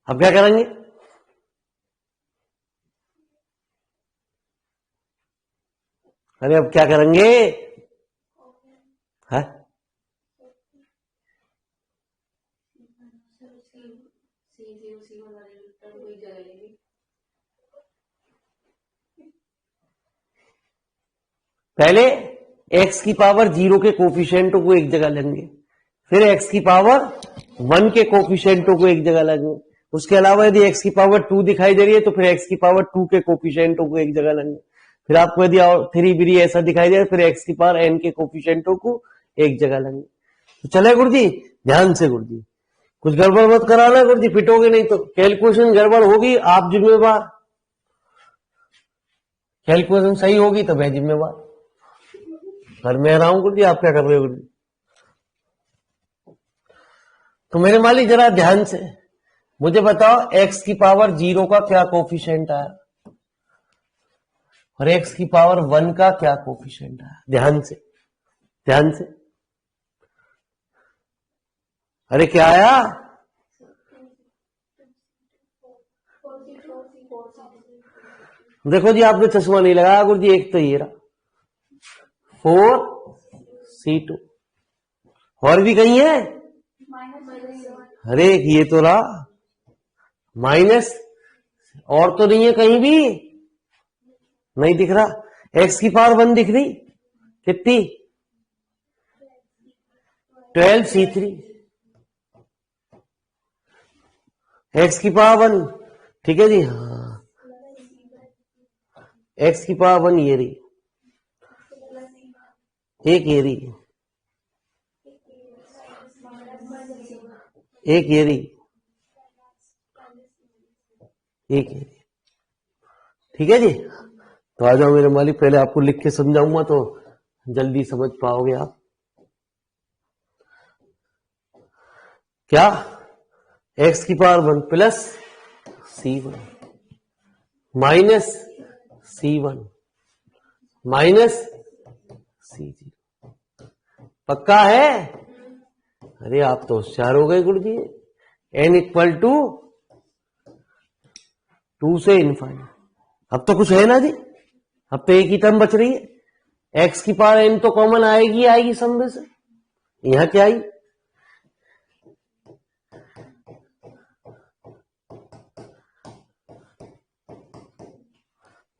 अब क्या करेंगे, अरे अब क्या करेंगे, है पहले x की पावर 0 के कोफिशिएंटों को एक जगह लेंगे, फिर x की पावर 1 के कोफिशिएंटों को एक जगह लेंगे, उसके अलावा यदि x की पावर 2 दिखाई दे रही है तो फिर x की पावर 2 के कोफिशिएंटों को एक जगह लेंगे, फिर आपको यदि 3 बिरी ऐसा दिखाई दे रहा है फिर x की पावर n के कोफिशिएंटों को एक जगह लेंगे। तो चले गुरु जी ध्यान से गुरु जी, कुछ गड़बड़ मत कराना गुरु जी, पिटोगे नहीं तो कैलकुलेशन गड़बड़ होगी आप जिम्मेवार, कैलकुलेशन सही होगी तो मैं जिम्मेवार। घर में रहा हूं गुरु जी, आप क्या कर रहे हो गुरु जी। तो मेरे मालिक जरा ध्यान से मुझे बताओ x की पावर 0 का क्या कोफिशिएंट आया और x की पावर 1 का क्या कोफिशिएंट आया, ध्यान से ध्यान से। अरे क्या आया, देखो जी आपने चश्मा नहीं लगाया गुरु जी, एक तो ये रहा 4C2 और भी कहीं है, अरे ये तो रहा माइनस, और तो नहीं है कहीं भी, नहीं दिख रहा। x की पावर 1 दिख रही कितनी 12C3, x की पावर 1 ठीक है जी, हाँ x की पावर 1 ये रही, एक ये रही, एक ये रही, एक ये रही, ठीक है जी। तो आ जाओ मेरे मालिक, पहले आपको लिख के समझाऊंगा तो जल्दी समझ पाओगे आप। क्या? x की power 1 plus c1 minus c1 minus c0। पक्का है? अरे आप तो होशियार हो गए गुरु जी। n इक्वल टू 2 से इनफाइनाइट। अब तो कुछ है ना जी, अब तो एक ही टर्म बच रही है। x की पावर n तो कॉमन आएगी आएगी सब में से। यहां क्या आई?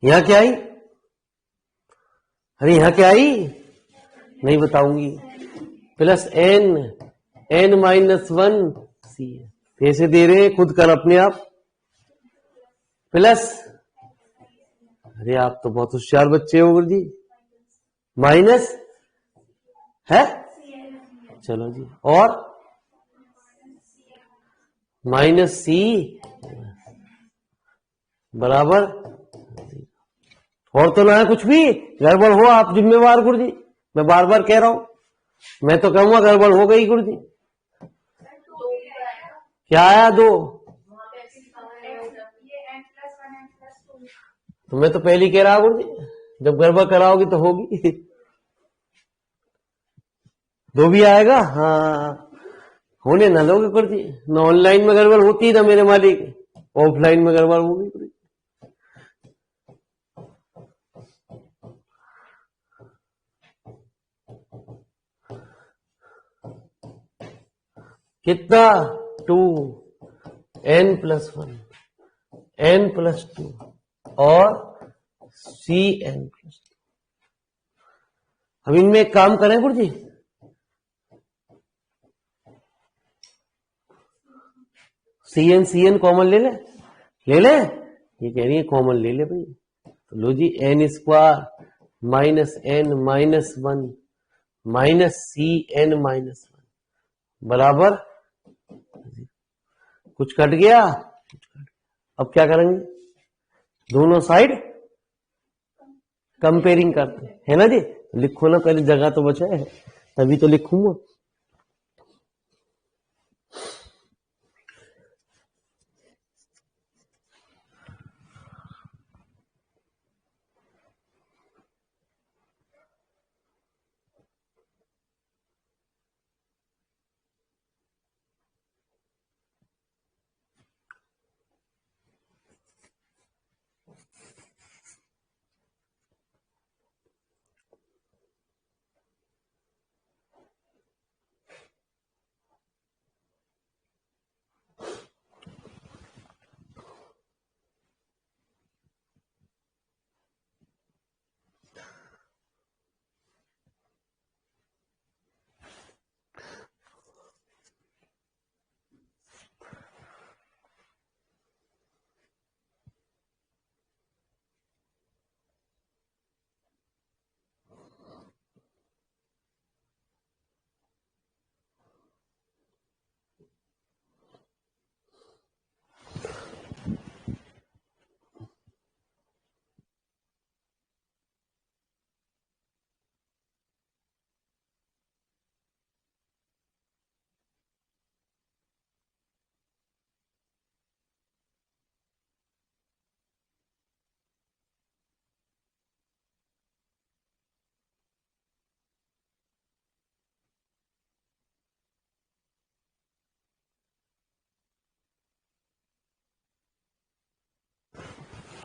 यहां क्या आई? अरे यहां क्या आई? नहीं बताऊंगी। Plus n minus 1 c। कैसे दे रहे हैं खुद कर अपने आप। प्लस, अरे आप तो बहुत होशियार बच्चे हो गुरु जी। माइनस है, चलो जी, और माइनस c बराबर। और तो ना है कुछ भी, गड़बड़ हो आप जिम्मेवार गुरु जी। मैं बार बार कह रहा हूं, मैं तो कहूंगा गड़बड़ हो गई गुरु जी। क्या आया? 2। तो मैं तो पहले ही कह रहा गुरु जी, जब गड़बड़ कराओगी तो होगी। 2 भी आएगा। हाँ, होने ना लोगे गुरु जी। ना ऑनलाइन में गड़बड़ होती ना मेरे मालिक, ऑफलाइन में गड़बड़ होगी गुरु जी। कितना? 2 n प्लस 1 n प्लस 2 और c n प्लस 2। अब इनमें एक काम करें गुरु जी, सी एन कॉमन ले ले। ले ले, ये कह रही है कॉमन ले ले भाई। तो लो जी, n square minus n minus 1 minus C N minus 1 बराबर। कुछ कट गया? अब क्या करेंगे? दोनों साइड कंपेयरिंग करते हैं, है ना जी। लिखो ना, पहले जगह तो बचा है तभी तो लिखूंगा।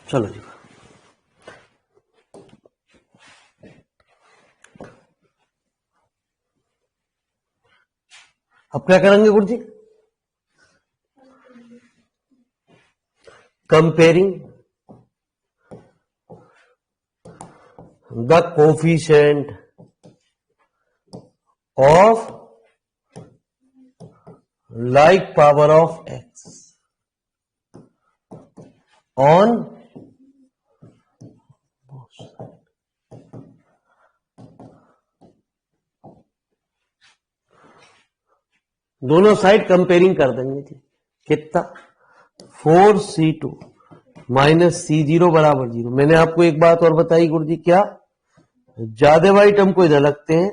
चलो जी, अब क्या करेंगे गुरु जी? Comparing the coefficient of like power of x on दोनों साइड कंपेयरिंग कर देंगे जी। कितना? 4c2 माइनस c0 बराबर 0। मैंने आपको एक बात और बताई गुरु जी, क्या? ज्यादा वाली टर्म को इधर रखते हैं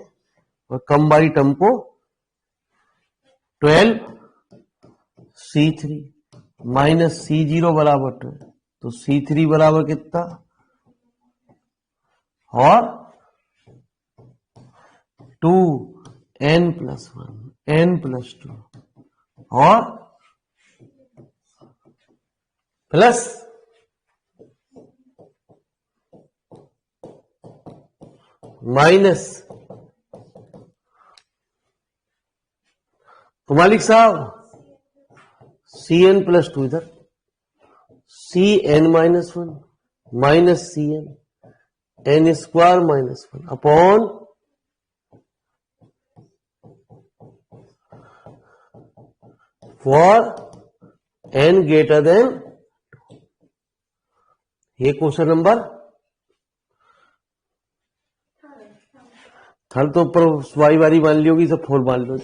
और कम वाली टर्म को 12C3 माइनस C0 बराबर 12, तो C3 बराबर कितना, और 2n+1 n+2 और प्लस माइनस, तो मालिक साहब Cn+2 इधर, Cn-1 minus Cn n² - 1 upon for n greater than, ये क्वेश्चन नंबर थर्ड। तो ऊपर वाई वाली मान ली होगी, सब फोर मान लो,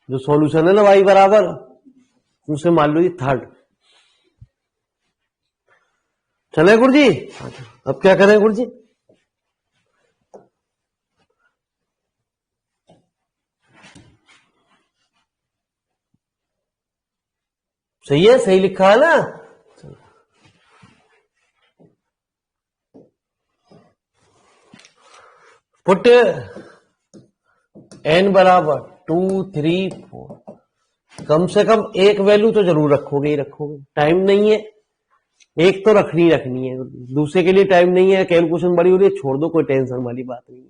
जो सॉल्यूशन है ना वाई बराबर, उसे मान लो ये थर्ड। चले गुरुजी, अब क्या करें गुरुजी? सही है, सही लिखा है ना? पुट n बराबर 2, 3, 4, कम से कम एक वैल्यू तो जरूर रखोगे ही रखोगे, टाइम नहीं है, एक तो रखनी है, दूसरे के लिए टाइम नहीं है, कैलकुलेशन बड़ी हो रही है, छोड़ दो, कोई टेंशन वाली बात नहीं है।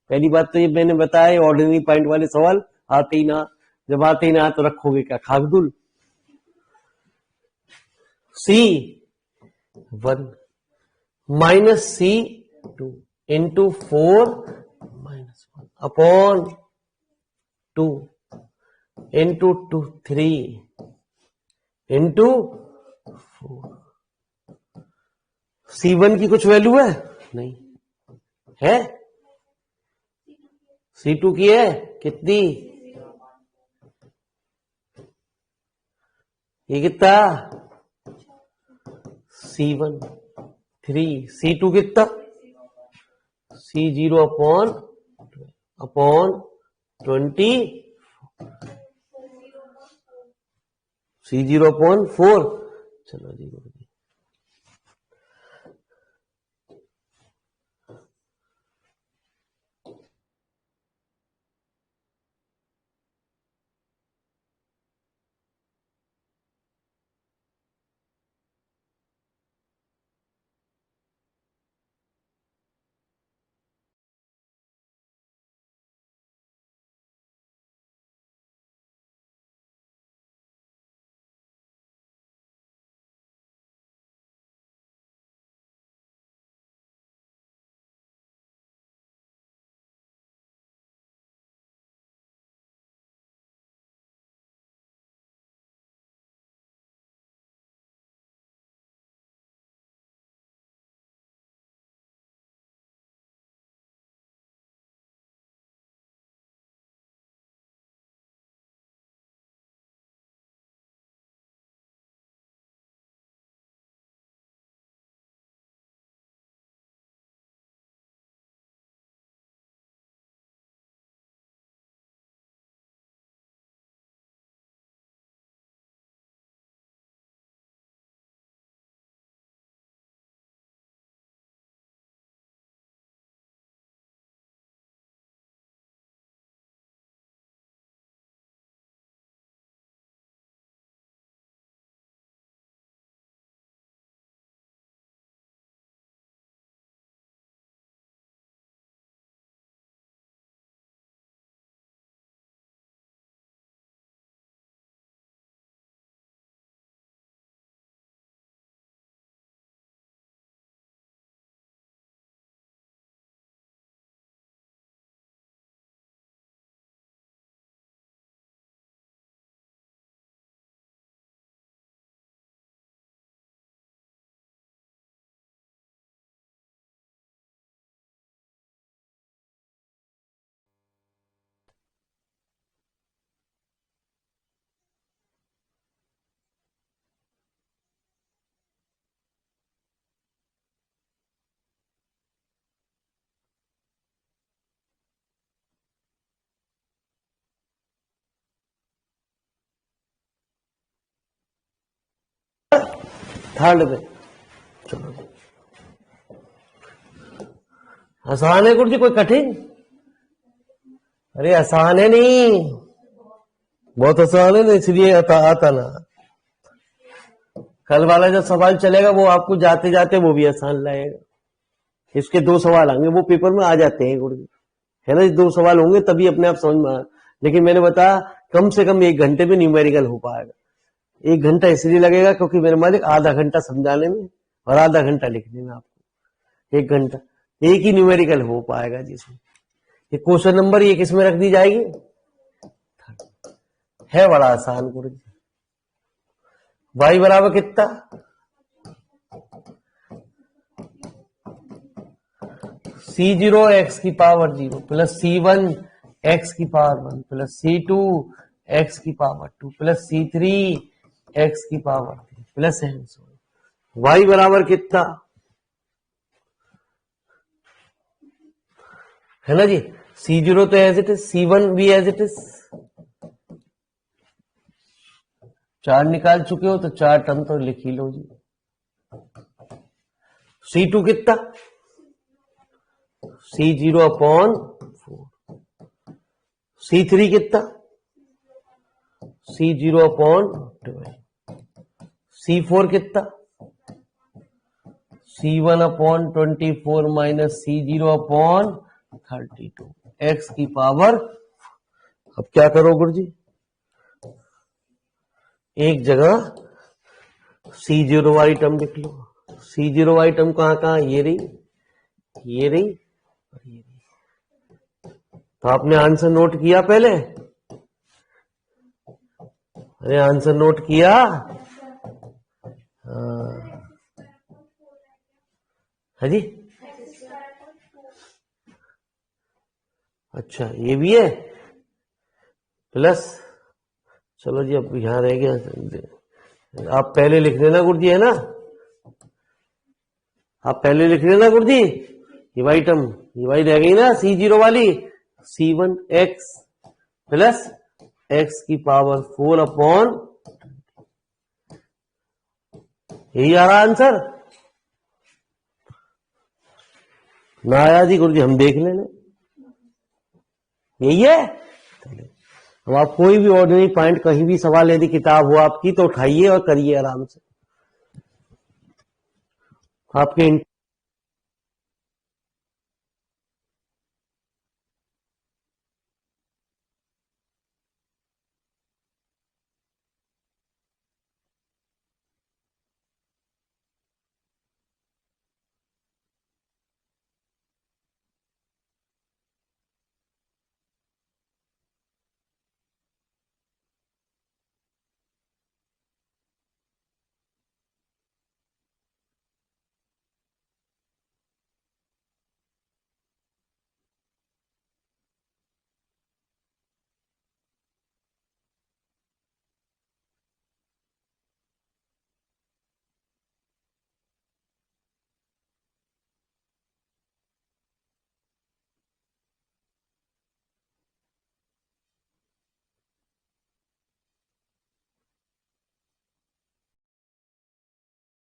पहली बात तो ये मैंने बताया, ऑर्डिनरी पॉइंट वाले सवाल आते ही ना, जब आते ही ना तो रखोगे क्या खाकदुल। C1 minus C2 into 4 minus 1 upon 2 into 2 3 into 4। C1 की कुछ वैल्यू है? नहीं है। C2 की है कितनी? ये कितना? C1 3, C2 कितना? C0 upon 20, C0 upon 4। चलो जी। थर्ड में। चलो जी, आसान है गुरु जी, कोई कठिन? अरे आसान है नहीं, बहुत आसान है ना, इसलिए आता ना। कल वाला जो सवाल चलेगा वो आपको जाते जाते वो भी आसान लगेगा। इसके 2 सवाल आएंगे, वो पेपर में आ जाते हैं गुरु जी, है ना। 2 सवाल होंगे तभी अपने आप समझ में आया। लेकिन मैंने बताया कम से कम 1 घंटे में न्यूमेरिकल हो पाएगा। 1 घंटा इसलिए लगेगा क्योंकि मेरे मालिक आधा घंटा समझाने में और आधा घंटा लिखने में, आपको 1 घंटा एक ही न्यूमेरिकल हो पाएगा जिसमें। ये क्वेश्चन नंबर ये किसमें रख दी जाएगी? है बड़ा आसान गुरु जी। y बराबर कितना? C0 x की पावर 0 प्लस C1 x की पावर 1 प्लस C2 x की पावर 2 प्लस C3 x की पावर 3 प्लस y बराबर कितना है ना जी? C0 तो एज इट इज, C1 भी एज इट इज। 4 निकाल चुके हो तो 4 टर्म तो लिख ही लो जी। C2 कितना? C0 upon 4। C3 कितना? C0 upon 12। C4 कितना? C1 upon 24 minus C0 upon 32 x की पावर। अब क्या करो गुरु जी, एक जगह C0 वाली टर्म लिख लो। C0 वाली टर्म कहां कहां? ये रही, ये रही और ये रही। तो आपने आंसर नोट किया पहले? अरे आंसर नोट किया? है जी? अच्छा ये भी है प्लस। चलो जी, अब यहां रह गया, आप पहले लिख लेना गुरु जी, है ना? आप पहले लिख लेना गुरु जी। ये वाई टर्म, ये वाई रह गई ना C0 वाली। C1 x प्लस x की पावर 4 अपॉन, यही आ रहा आंसर ना? आया जी गुरु जी, हम देख लेना, यही है। अब आप कोई भी ऑर्डिनरी पॉइंट कहीं भी सवाल यदि किताब हो आपकी तो उठाइए और करिए आराम से। आपके